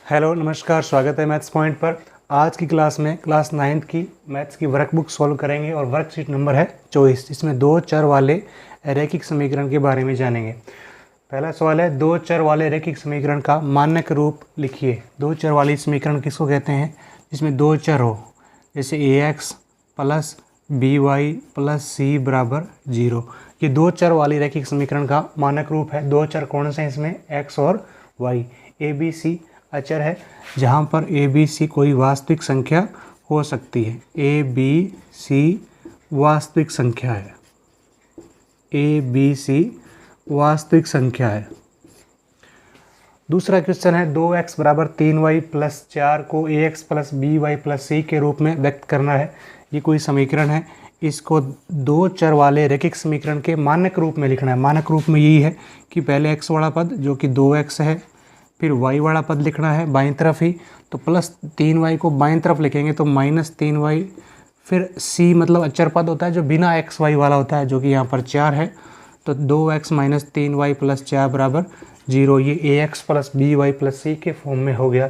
Hello नमस्कार, स्वागत है मैथ्स पॉइंट पर। आज की क्लास में क्लास 9th की मैथ्स की वर्कबुक सॉल्व करेंगे और वर्कशीट नंबर है 24। इसमें दो चर वाले रैखिक समीकरण के बारे में जानेंगे। पहला सवाल है, दो चर वाले रैखिक समीकरण का मानक रूप लिखिए। दो चर वाली समीकरण किसको कहते हैं? जिसमें दो चर हो, जैसे ax plus by plus c बराबर 0। ये दो चर वाली रैखिक समीकरण का मानक रूप है। दो चर कौन से हैं इसमें? x और y। a b c अचर है, जहाँ पर a b c कोई वास्तविक संख्या हो सकती है। a b c वास्तविक संख्या है। a b c वास्तविक संख्या है। दूसरा क्वेश्चन है, 2x बराबर 3y प्लस 4 को ax plus by plus c के रूप में व्यक्त करना है। ये कोई समीकरण है, इसको दो चर वाले रैखिक समीकरण के मानक रूप में लिखना है। मानक रूप में यही है कि पहले x वाला पद जो कि 2x है, फिर y वाला पद लिखना है बाईं तरफ ही, तो प्लस 3y को बाईं तरफ लिखेंगे तो माइनस 3y, फिर c मतलब अचर पद होता है जो बिना x y वाला होता है, जो कि यहाँ पर 4 है, तो 2x माइनस 3y प्लस 4 बराबर 0। ये ax plus by plus c के फॉर्म में हो गया।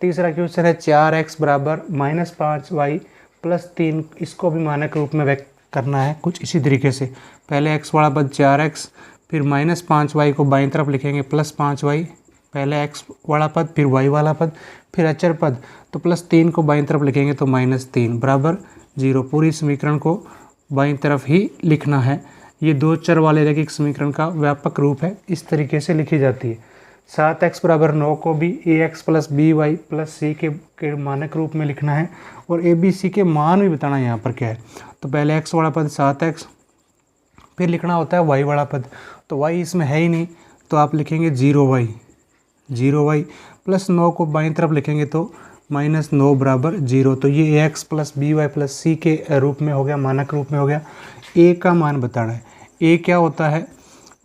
तीसरा क्वेश्चन है, 4x बराबर माइनस 5y प्लस 3, इसको भी मानक रूप में व्यक्त करना है कुछ इसी तरीके से। पहले x वाला पद 4x, फिर माइनस 5y को बाईं तरफ लिखेंगे प्लस 5y, पहले x वाला पद फिर y वाला पद फिर अचर पद, तो प्लस 3 को बाईं तरफ लिखेंगे तो माइनस 3 बराबर 0। पूरी समीकरण को बाईं तरफ ही लिखना है। ये दो चर वाले रैखिक समीकरण का व्यापक रूप है, इस तरीके से लिखी जाती है। 7x बराबर 9 को भी ax plus by plus c के मानक रूप में लिखना है और a b c के मान भी बताना है यहाँ पर क्या है। तो पहले x वाला पद 7x, फिर लिखना होता है y वाला पद, तो y इसमें है ही नहीं, तो आप लिखेंगे 0y प्लस 9 को बाईं तरफ लिखेंगे तो माइनस 9 बराबर 0। तो ये ax plus by plus c के रूप में हो गया, मानक रूप में हो गया। a का मान बताना है। a क्या होता है?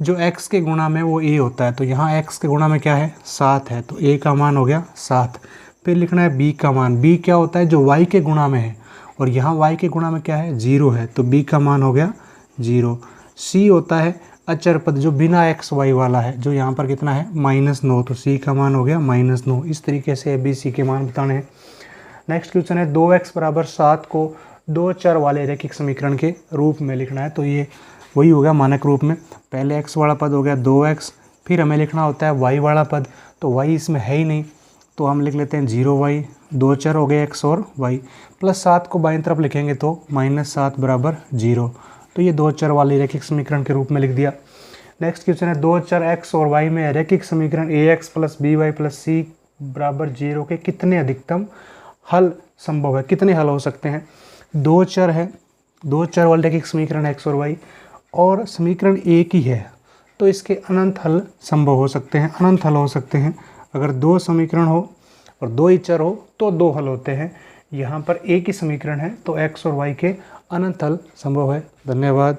जो x के गुणा में वो a होता है, तो यहाँ x के गुणा में क्या है? 7 है, तो a का मान हो गया 7। फिर लिखना है b का मान। b क्या होता है? जो y के गुणा में है, और यहाँ y के गुणा में क्या है? 0 है, तो b का मान हो गया 0। c होता है अचर पद जो बिना x y वाला है, जो यहाँ पर कितना है? -9, तो c का मान हो गया -9। इस तरीके से a b c के मान बताने हैं। नेक्स्ट क्वेश्चन है, 2x बराबर 7 को दो चर वाले रैखिक समीकरण के रूप में लिखना है। तो ये वही हो गया मानक रूप में। पहले x वाला पद हो गया 2x, फिर हमें लिखना होता है y वाला पद, तो y इसमें है ही नहीं, तो हम लिख लेते हैं 0y। दो चर हो गए x और y, प्लस 7 को बाईं तरफ लिखेंगे तो -7 बराबर 0। तो ये दो चर वाले रैखिक समीकरण के रूप में लिख दिया। नेक्स्ट क्वेश्चन है, दो चर x और y में रैखिक समीकरण ax plus by plus c बराबर 0 के कितने अधिकतम हल संभव है? कितने हल हो सकते हैं? दो चर है, दो चर वाले रैखिक समीकरण x और y, और समीकरण एक ही है, तो इसके अनंत हल संभव हो सकते हैं, अनंत हल हो सकते हैं। अगर दो समीकरण हो और दो ही चर हो तो दो हल होते हैं। यहाँ पर एक ही समीकरण है, तो x और y के अनंत हल संभव है। धन्यवाद।